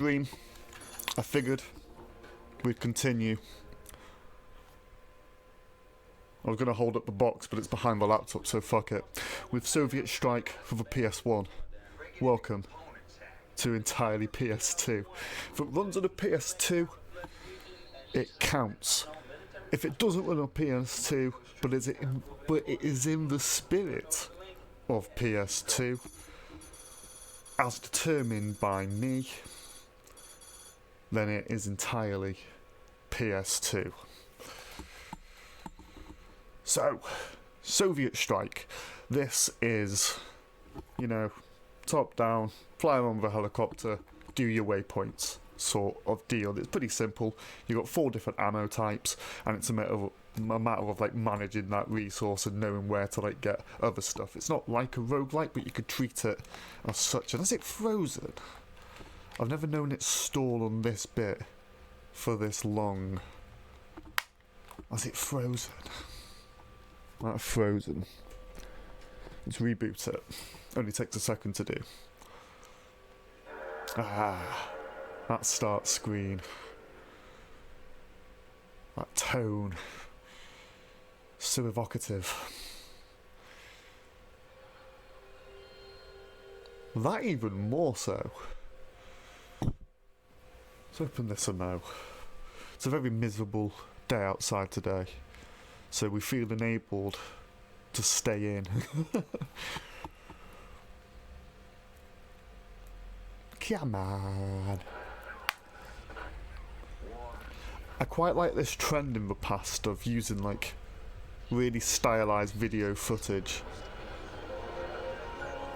Dream. I figured we'd continue. I was going to hold up the box, but it's behind the laptop, so fuck it. With Soviet Strike for the PS1. Welcome to entirely PS2. If it runs on a PS2, it counts. If it doesn't run on PS2, but it is in the spirit of PS2, as determined by me, then it is entirely PS2. So, Soviet Strike. This is, top down, fly on the helicopter, do your waypoints sort of deal. It's pretty simple. You've got 4 different ammo types, and it's a matter of like managing that resource and knowing where to get other stuff. It's not like a roguelike, but you could treat it as such. And is it frozen? I've never known it stall on this bit for this long. Is it frozen? That's frozen. Let's reboot it. Only takes a second to do. That start screen. That tone. So evocative. That even more so. Let's open this and now. It's a very miserable day outside today, so we feel enabled to stay in. Come on. I quite like this trend in the past of using really stylized video footage,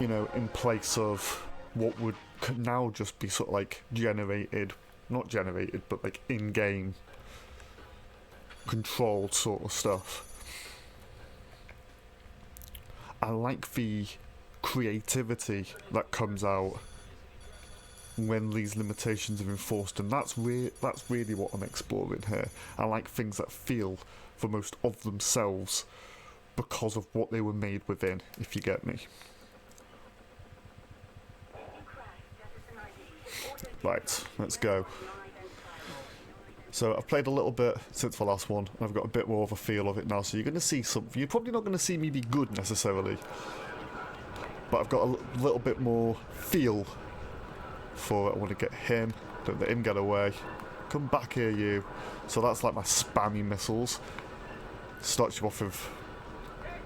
in place of what would now just be sort of generated, not generated, but in-game controlled sort of stuff. I like the creativity that comes out when these limitations are enforced, and that's really what I'm exploring here. I like things that feel the most of themselves because of what they were made within, if you get me. Right, let's go. So I've played a little bit since the last one, and I've got a bit more of a feel of it now, so you're going to see something. You're probably not going to see me be good necessarily, but I've got a little bit more feel for it. I want to get him, don't let him get away. Come back here, you. So that's like my spammy missiles. Starts you off with,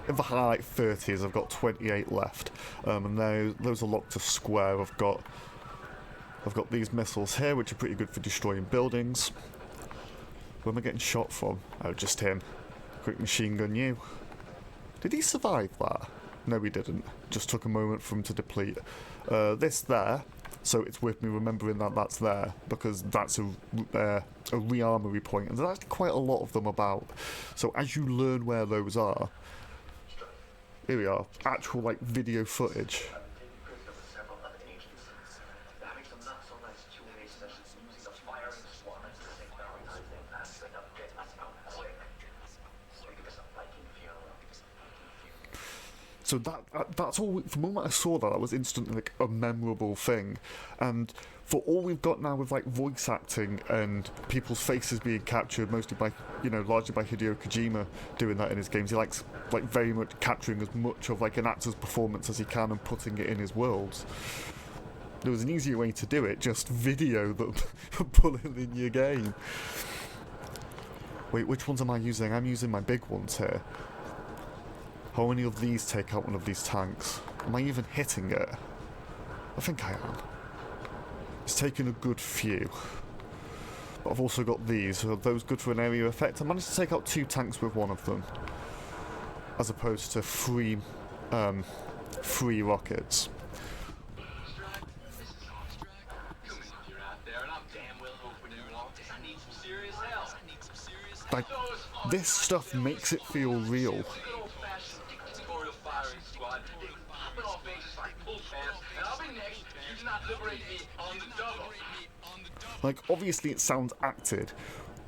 in the high 30s, I've got 28 left, and those are locked to square. I've got these missiles here, which are pretty good for destroying buildings. Where am I getting shot from? Oh, just him. Quick machine gun you. Did he survive that? No, he didn't. Just took a moment for him to deplete. This there, so it's worth me remembering that that's there, because that's a re-armory point, and there's actually quite a lot of them about. So as you learn where those are, here we are, actual video footage. So that's all. From the moment I saw that was instantly a memorable thing, and for all we've got now with voice acting and people's faces being captured, mostly by largely by Hideo Kojima doing that in his games. He likes very much capturing as much of an actor's performance as he can and putting it in his worlds. There was an easier way to do it: just video them pulling in your game. Wait, which ones am I using? I'm using my big ones here. How many of these take out one of these tanks? Am I even hitting it? I think I am. It's taken a good few. But I've also got these. Are those good for an area effect? I managed to take out 2 tanks with one of them, as opposed to 3 rockets. This stuff makes it feel real. Obviously it sounds acted,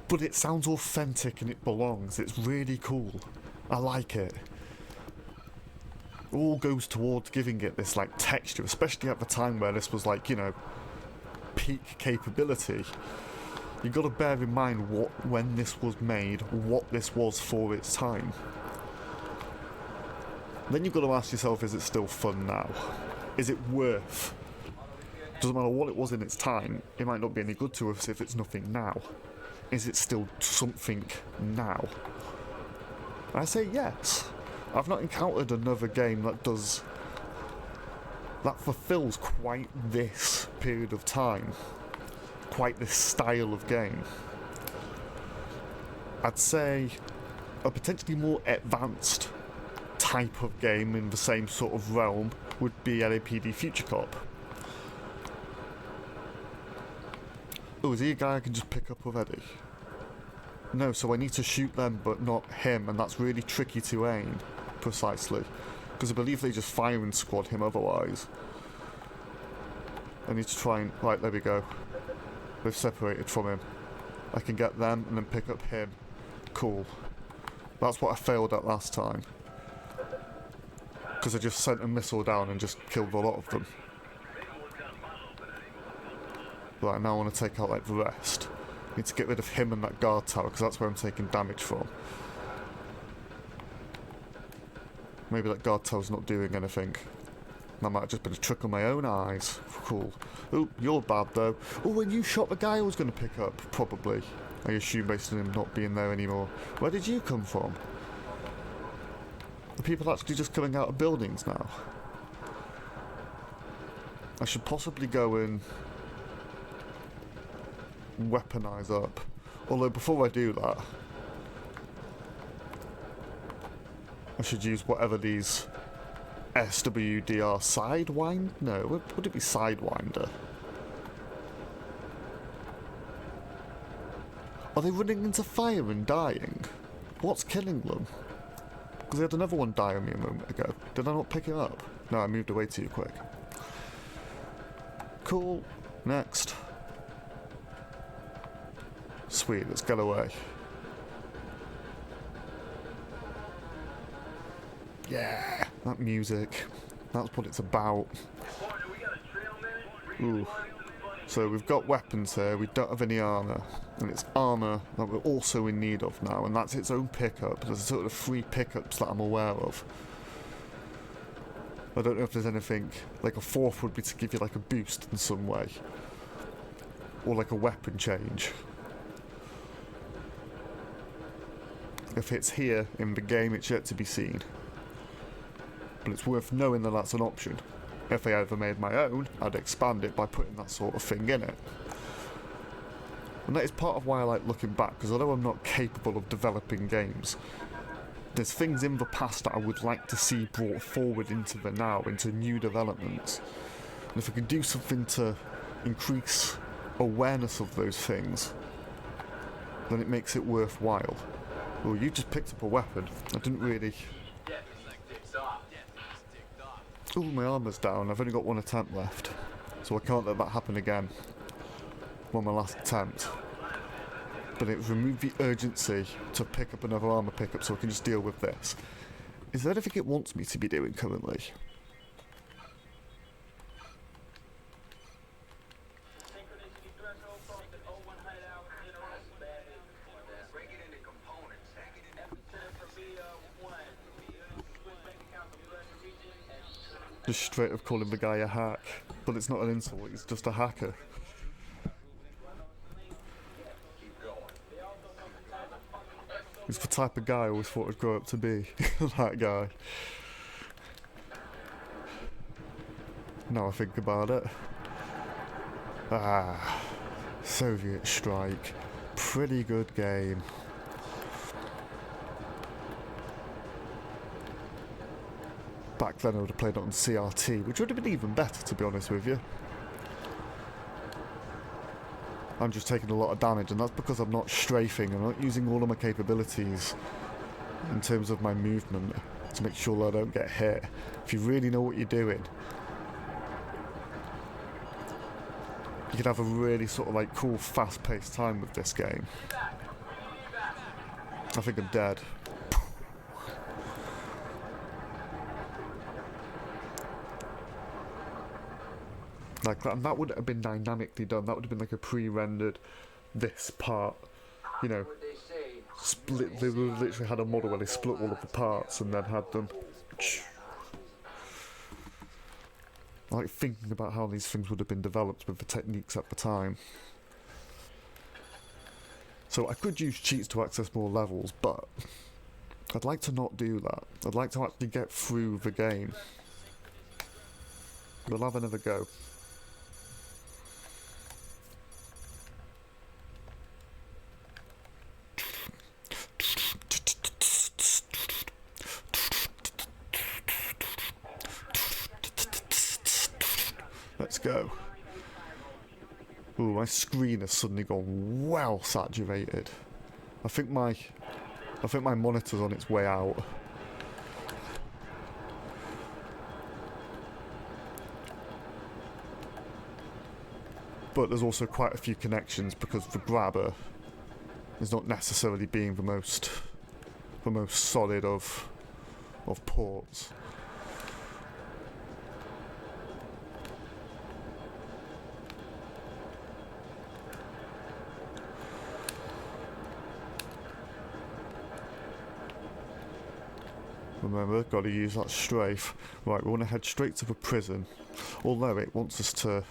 but it sounds authentic and it belongs. It's really cool. I like it. It all goes towards giving it this texture, especially at the time where this was PS1 peak capability, you've got to bear in mind when this was made, what this was for its time. Then you've got to ask yourself, is it still fun now? Is it worth? Doesn't matter what it was in its time, it might not be any good to us if it's nothing now. Is it still something now? I say yes. I've not encountered another game that fulfills quite this period of time, quite this style of game. I'd say a potentially more advanced type of game in the same sort of realm would be LAPD Future Cop. Oh, is he a guy I can just pick up already? No, so I need to shoot them but not him, and that's really tricky to aim, precisely. Because I believe they just firing squad him otherwise. I need to try and... Right, there we go. They've separated from him. I can get them and then pick up him. Cool. That's what I failed at last time. Because I just sent a missile down and just killed a lot of them. Right, now I want to take out like the rest. I need to get rid of him and that guard tower because that's where I'm taking damage from. Maybe that guard tower's not doing anything. That might have just been a trick of my own eyes. Cool. Oh, you're bad though. Oh, and you shot the guy I was going to pick up, probably. I assume based on him not being there anymore. Where did you come from? Are people actually just coming out of buildings now? I should possibly go and weaponize up. Although before I do that, I should use whatever these SWDR Sidewind? No, would it be Sidewinder? Are they running into fire and dying? What's killing them? Because they had another one die on me a moment ago. Did I not pick it up? No, I moved away too quick. Cool. Next. Sweet, let's get away. Yeah, that music. That's what it's about. Ooh. So we've got weapons here, we don't have any armour. And it's armour that we're also in need of now, and that's its own pickup. There's sort of 3 pickups that I'm aware of. I don't know if there's anything, like a 4th would be to give you like a boost in some way. Or like a weapon change. If it's here in the game, it's yet to be seen. But it's worth knowing that that's an option. If I ever made my own, I'd expand it by putting that sort of thing in it. And that is part of why I like looking back, because although I'm not capable of developing games, there's things in the past that I would like to see brought forward into the now, into new developments. And if I can do something to increase awareness of those things, then it makes it worthwhile. Well, you just picked up a weapon. I didn't really... Oh, my armour's down. I've only got 1 attempt left. So I can't let that happen again. On my last attempt. But it removed the urgency to pick up another armour pickup so I can just deal with this. Is there anything it wants me to be doing currently? Just straight up calling the guy a hack. But it's not an insult, he's just a hacker. He's the type of guy I always thought I'd grow up to be. That guy. Now I think about it. Ah, Soviet Strike. Pretty good game. Back then I would have played it on CRT, which would have been even better, to be honest with you. I'm just taking a lot of damage, and that's because I'm not strafing. I'm not using all of my capabilities in terms of my movement to make sure that I don't get hit. If you really know what you're doing, you can have a really sort of like cool, fast-paced time with this game. I think I'm dead. Like, and that wouldn't have been dynamically done. That would have been like a pre-rendered this part, you know, split. They literally had a model where they split all of the parts and then had them. I like thinking about how these things would have been developed with the techniques at the time. So I could use cheats to access more levels, but I'd like to not do that. I'd like to actually get through the game. We'll have another go. Let's go. Ooh, my screen has suddenly gone well saturated. I think my monitor's on its way out. But there's also quite a few connections because the grabber is not necessarily being the most solid of ports. Remember, got to use that strafe. Right, we want to head straight to the prison. Although it wants us to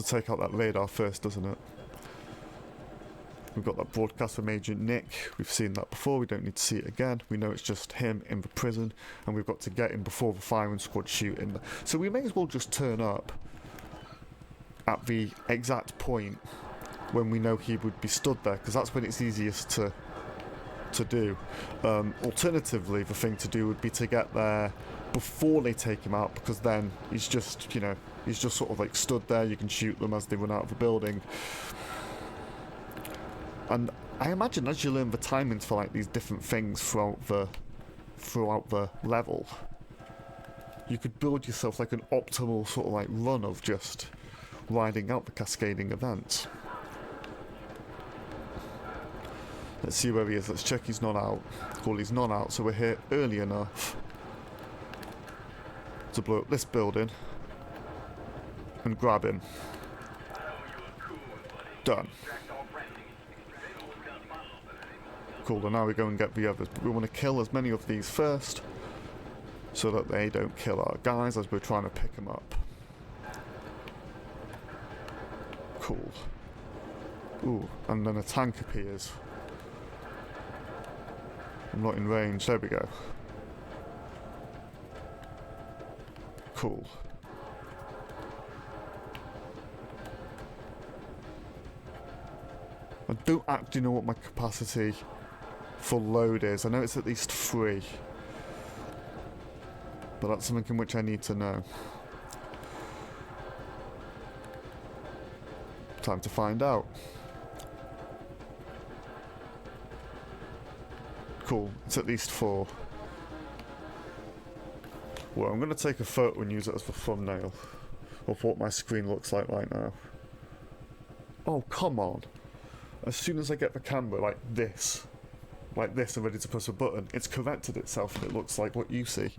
take out that radar first, doesn't it? We've got that broadcast from Agent Nick. We've seen that before. We don't need to see it again. We know it's just him in the prison, and we've got to get him before the firing squad shoot him. So we may as well just turn up at the exact point when we know he would be stood there, because that's when it's easiest to do. Alternatively, the thing to do would be to get there before they take him out, because then he's just, you know, he's just sort of like stood there. You can shoot them as they run out of the building. And I imagine as you learn the timings for like these different things throughout the level, you could build yourself like an optimal sort of like run of just riding out the cascading events. Let's see where he is. Let's check he's not out. Cool, he's not out, so we're here early enough to blow up this building and grab him. Done. Cool, and now we go and get the others. But we want to kill as many of these first so that they don't kill our guys as we're trying to pick them up. Cool. Ooh, and then a tank appears. I'm not in range. There we go. Cool. I don't actually know what my capacity for load is. I know it's at least 3. But that's something in which I need to know. Time to find out. Cool, it's at least 4. Well, I'm going to take a photo and use it as the thumbnail of what my screen looks like right now. Oh, come on. As soon as I get the camera like this, and ready to press a button, it's corrected itself and it looks like what you see.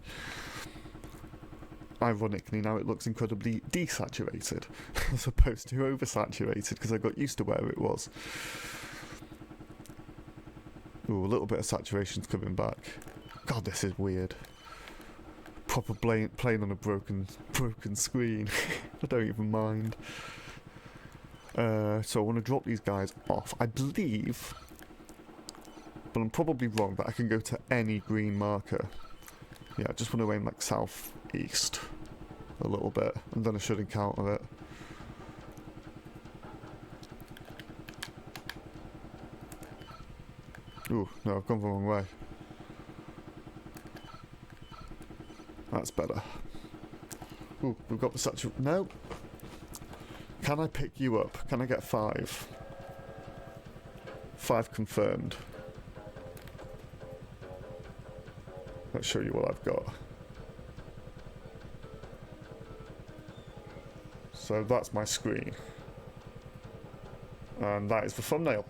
Ironically, now it looks incredibly desaturated as opposed to oversaturated because I got used to where it was. Ooh, a little bit of saturation's coming back. God, this is weird. Proper playing on a broken screen. I don't even mind. So I want to drop these guys off. I believe, but I'm probably wrong, that I can go to any green marker. Yeah, I just want to aim like southeast a little bit, and then I should encounter it. Ooh, no, I've gone the wrong way. That's better. Ooh, we've got the saturation. No. Can I pick you up? Can I get 5? 5 confirmed. Let's show you what I've got. So that's my screen. And that is the thumbnail.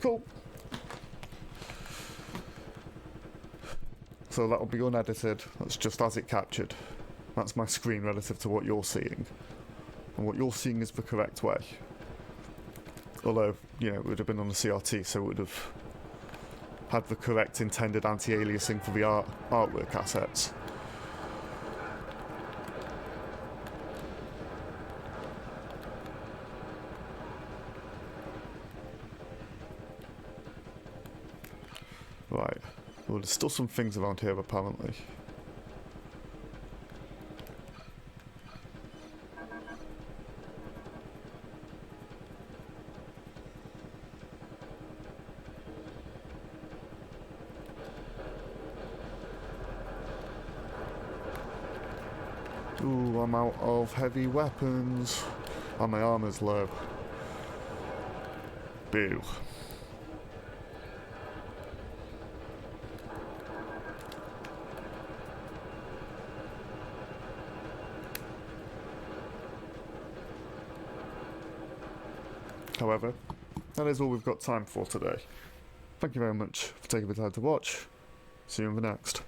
Cool. So that'll be unedited. That's just as it captured. That's my screen relative to what you're seeing. And what you're seeing is the correct way. Although, you know, it would have been on the CRT, so it would have had the correct intended anti-aliasing for the artwork assets. Right. Well, there's still some things around here, apparently. Ooh, I'm out of heavy weapons. And my armor's low. Boo. However, that is all we've got time for today. Thank you very much for taking the time to watch. See you in the next.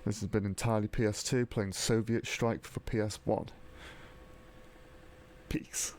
This has been entirely PS2 playing Soviet Strike for PS1. Peace.